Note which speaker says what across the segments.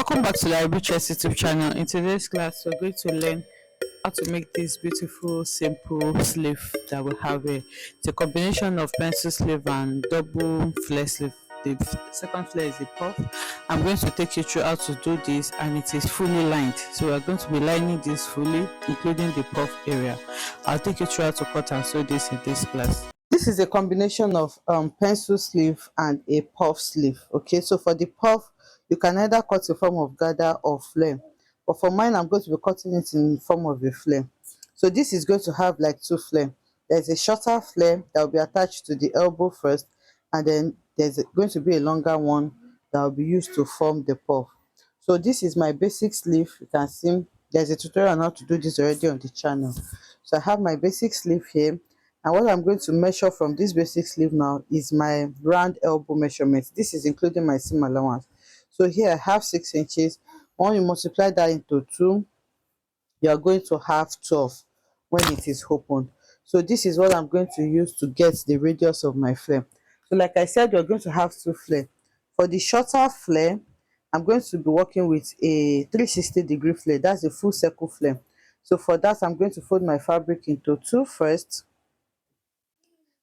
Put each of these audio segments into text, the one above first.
Speaker 1: Welcome back to the Chess YouTube channel. In today's class, we're going to learn how to make this beautiful, simple sleeve that we have here. It's a combination of pencil sleeve and double flare sleeve. The second flare is the puff. I'm going to take you through how to do this, and it is fully lined. So we're going to be lining this fully, including the puff area. I'll take you through how to cut and sew this in this class. This is a combination of pencil sleeve and a puff sleeve. Okay, so for the puff, you can either cut in form of gather or flare, but for mine I'm going to be cutting it in form of a flare. So this is going to have like two flare. There's a shorter flare that will be attached to the elbow first, and then going to be a longer one that will be used to form the puff. So this is my basic sleeve. You can see there's a tutorial on how to do this already on the channel. So I have my basic sleeve here, and what I'm going to measure from this basic sleeve now is my round elbow measurement. This is including my seam allowance. So here I have 6 inches. When you multiply that into 2, you are going to have 12 when it is opened. So this is what I'm going to use to get the radius of my flare. So like I said, you're going to have 2 flare. For the shorter flare, I'm going to be working with a 360-degree flare. That's a full circle flare. So for that, I'm going to fold my fabric into 2 first.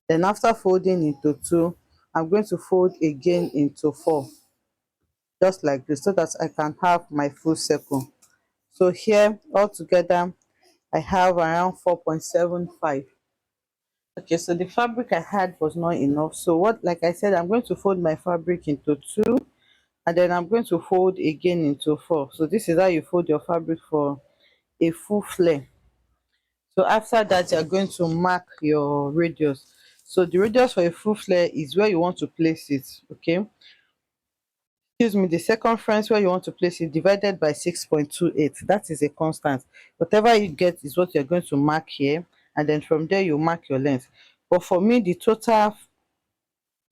Speaker 1: Then after folding into 2, I'm going to fold again into 4, just like this, so that I can have my full circle. So here altogether I have around 4.75. Okay, so the fabric I had was not enough. So what, like I said, I'm going to fold my fabric into 2, and then I'm going to fold again into 4. So this is how you fold your fabric for a full flare. So after that, you're going to mark your radius. So the radius for a full flare is where you want to place it. Okay, excuse me, the circumference where you want to place it divided by 6.28. That is a constant. Whatever you get is what you're going to mark here, and then from there you mark your length. But for me, the total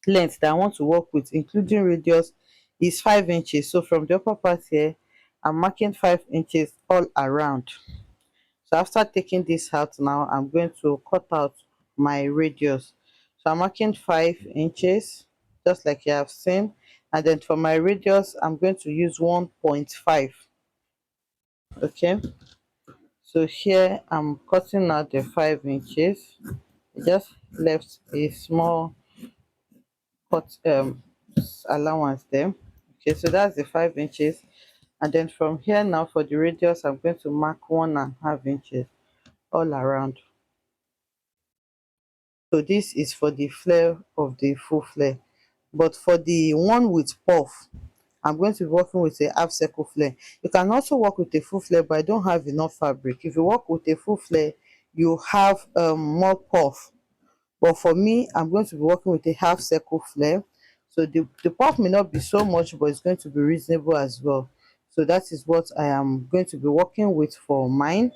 Speaker 1: length that I want to work with, including radius, is 5 inches. So from the upper part here, I'm marking 5 inches all around. So after taking this out now, I'm going to cut out my radius. So I'm marking 5 inches, just like you have seen. And then for my radius, I'm going to use 1.5. Okay. So here I'm cutting out the 5 inches. I just left a small cut allowance there. Okay, so that's the 5 inches. And then from here now, for the radius, I'm going to mark 1.5 inches all around. So this is for the flare of the full flare. But for the one with puff, I'm going to be working with a half circle flare. You can also work with a full flare, but I don't have enough fabric. If you work with a full flare, you have more puff. But for me, I'm going to be working with a half circle flare. So the puff may not be so much, but it's going to be reasonable as well. So that is what I am going to be working with for mine.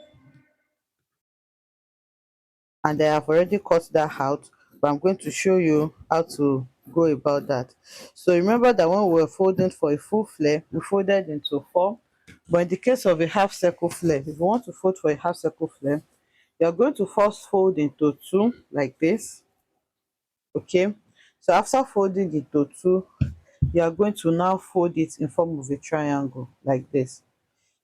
Speaker 1: And I have already cut that out, but I'm going to show you how to go about that. So remember that when we were folding for a full flare, we folded into 4. But in the case of a half circle flare, if you want to fold for a half circle flare, you're going to first fold into 2 like this. Okay, so after folding into 2, you are going to now fold it in form of a triangle like this.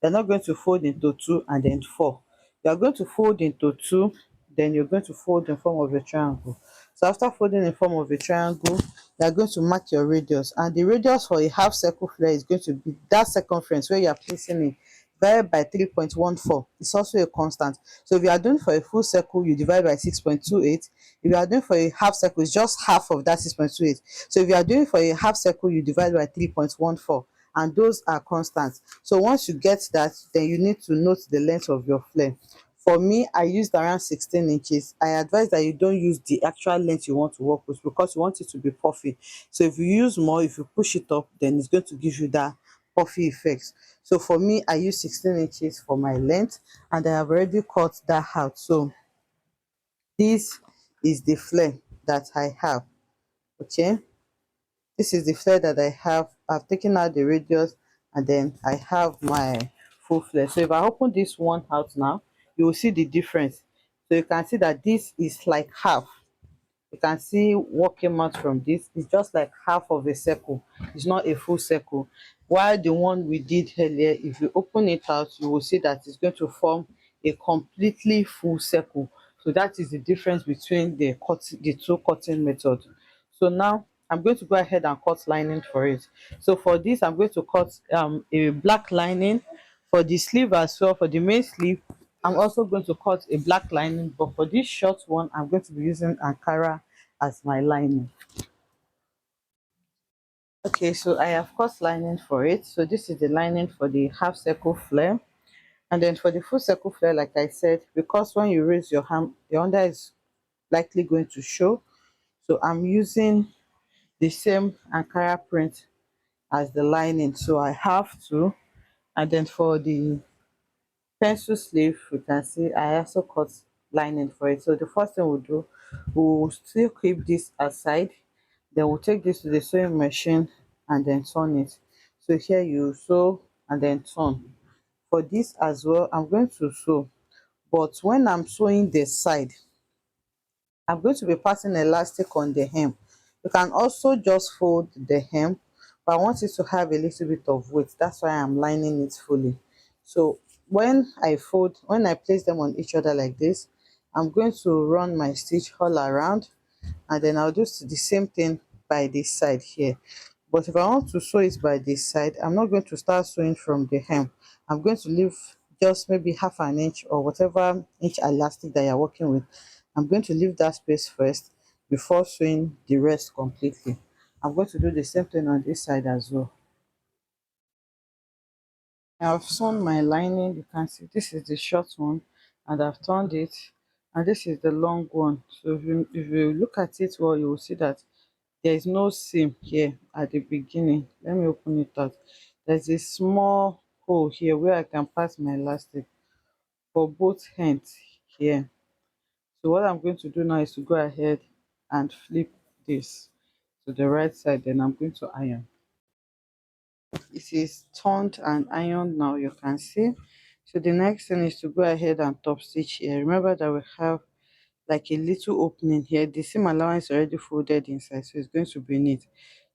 Speaker 1: You're not going to fold into 2 and then 4. You're going to fold into 2, then you're going to fold in form of a triangle. So after folding in form of a triangle, you're going to mark your radius, and the radius for a half circle flare is going to be that circumference where you are placing it divided by 3.14. It's also a constant. So if you are doing for a full circle, you divide by 6.28. If you are doing for a half circle, it's just half of that 6.28. So if you are doing for a half circle, you divide by 3.14, and those are constants. So once you get that, then you need to note the length of your flare. For me, I used around 16 inches. I advise that you don't use the actual length you want to work with, because you want it to be puffy. So if you use more, if you push it up, then it's going to give you that puffy effect. So for me, I use 16 inches for my length, and I have already cut that out. So this is the flare that I have. Okay, this is the flare that I have. I've taken out the radius, and then I have my full flare. So if I open this one out now, you will see the difference. So you can see that this is like half. You can see what came out from this. It's just like half of a circle. It's not a full circle. While the one we did earlier, if you open it out, you will see that it's going to form a completely full circle. So that is the difference between the two cutting methods. So now I'm going to go ahead and cut lining for it. So for this, I'm going to cut a black lining for the sleeve as well. For the main sleeve, I'm also going to cut a black lining, but for this short one, I'm going to be using Ankara as my lining. Okay, so I have cut lining for it. So this is the lining for the half circle flare. And then for the full circle flare, like I said, because when you raise your hand, the under is likely going to show. So I'm using the same Ankara print as the lining. So I have to. And then for the pencil sleeve, you can see I also cut lining for it. So the first thing we'll do, we'll still keep this aside, then we'll take this to the sewing machine and then turn it. So here you sew and then turn. For this as well, I'm going to sew, but when I'm sewing the side, I'm going to be passing elastic on the hem. You can also just fold the hem, but I want it to have a little bit of weight. That's why I'm lining it fully. So when I place them on each other like this, I'm going to run my stitch all around, and then I'll do the same thing by this side here. But if I want to sew it by this side, I'm not going to start sewing from the hem. I'm going to leave just maybe half an inch or whatever inch elastic that you're working with. I'm going to leave that space first before sewing the rest completely. I'm going to do the same thing on this side as well. I've sewn my lining. You can see this is the short one, and I've turned it, and this is the long one. So if you look at it well, you will see that there is no seam here at the beginning. Let me open it out. There's a small hole here where I can pass my elastic for both ends here. So what I'm going to do now is to go ahead and flip this to the right side, then I'm going to iron. It is turned and ironed now, you can see. So the next thing is to go ahead and top stitch here. Remember that we have like a little opening here. The seam allowance is already folded inside, so it's going to be neat.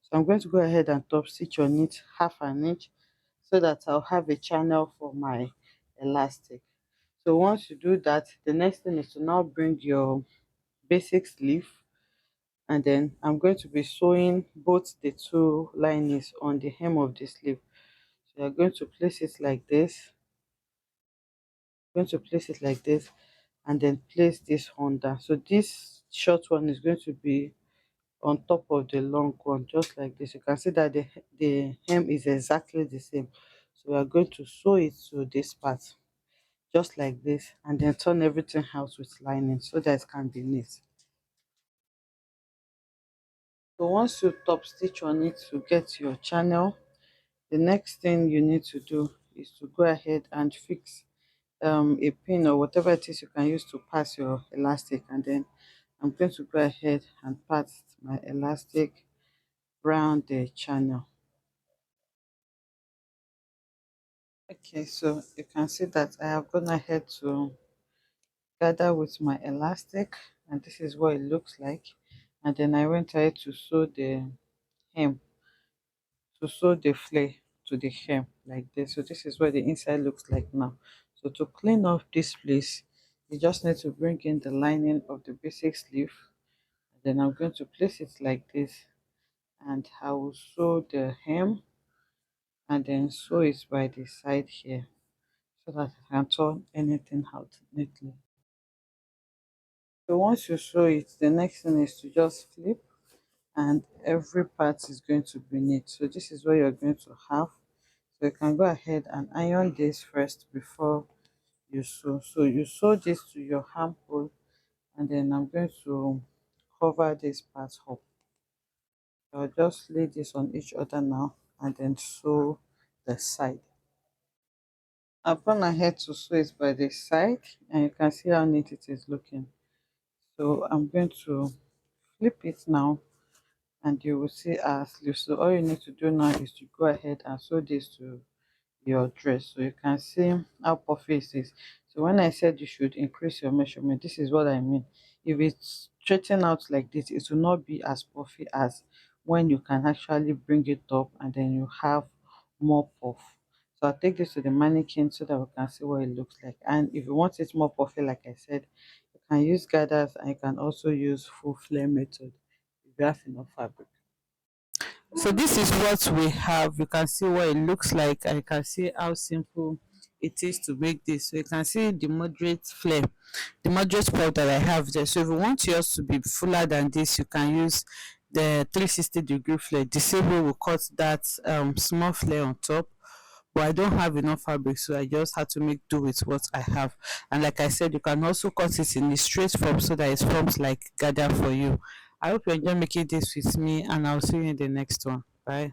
Speaker 1: So I'm going to go ahead and top stitch on it half an inch so that I'll have a channel for my elastic. So once you do that, the next thing is to now bring your basic sleeve, and then I'm going to be sewing both the two linings on the hem of the sleeve. So you're going to place it like this, going to place it like this, and then place this under. So this short one is going to be on top of the long one, just like this. You can see that the hem is exactly the same. So we are going to sew it to this part, just like this, and then turn everything out with lining so that it can be neat. So once you top stitch on it to get your channel, the next thing you need to do is to go ahead and fix a pin or whatever it is you can use to pass your elastic, and then I'm going to go ahead and pass my elastic round the channel. Okay, so you can see that I have gone ahead to gather with my elastic, and this is what it looks like. And then I went ahead to sew the hem, to sew the flare to the hem like this. So this is what the inside looks like now. So to clean off this place, you just need to bring in the lining of the basic sleeve. Then I'm going to place it like this, and I will sew the hem and then sew it by the side here so that I can turn anything out neatly. So once you sew it, the next thing is to just flip, and every part is going to be neat. So this is what you're going to have. So you can go ahead and iron this first before you sew. So you sew this to your armhole, and then I'm going to cover this part up. I'll just lay this on each other now and then sew the side. I've gone ahead to sew it by the side, and you can see how neat it is looking. So I'm going to flip it now, and you will see our sleeve. So all you need to do now is to go ahead and sew this to your dress, so you can see how puffy it is. So when I said you should increase your measurement, this is what I mean.
Speaker 2: If it's straighten out like this, it will not be as puffy as when you can actually bring it up and then you have more puff. So I'll take this to the mannequin so that we can see what it looks like. And if you want it more puffy, like I said, you can use gathers and you can also use full flare method if you have enough fabric.
Speaker 1: So this is what we have. You can see what it looks like, and you can see how simple it is to make this. So you can see the moderate flare, the moderate pop that I have there. So if you want yours to be fuller than this, you can use the 360-degree flare. The same way we cut that small flare on top. But I don't have enough fabric, so I just had to make do with what I have. And like I said, you can also cut it in the straight form so that it forms like gather for you. I hope you enjoy making this with me, and I'll see you in the next one. Bye.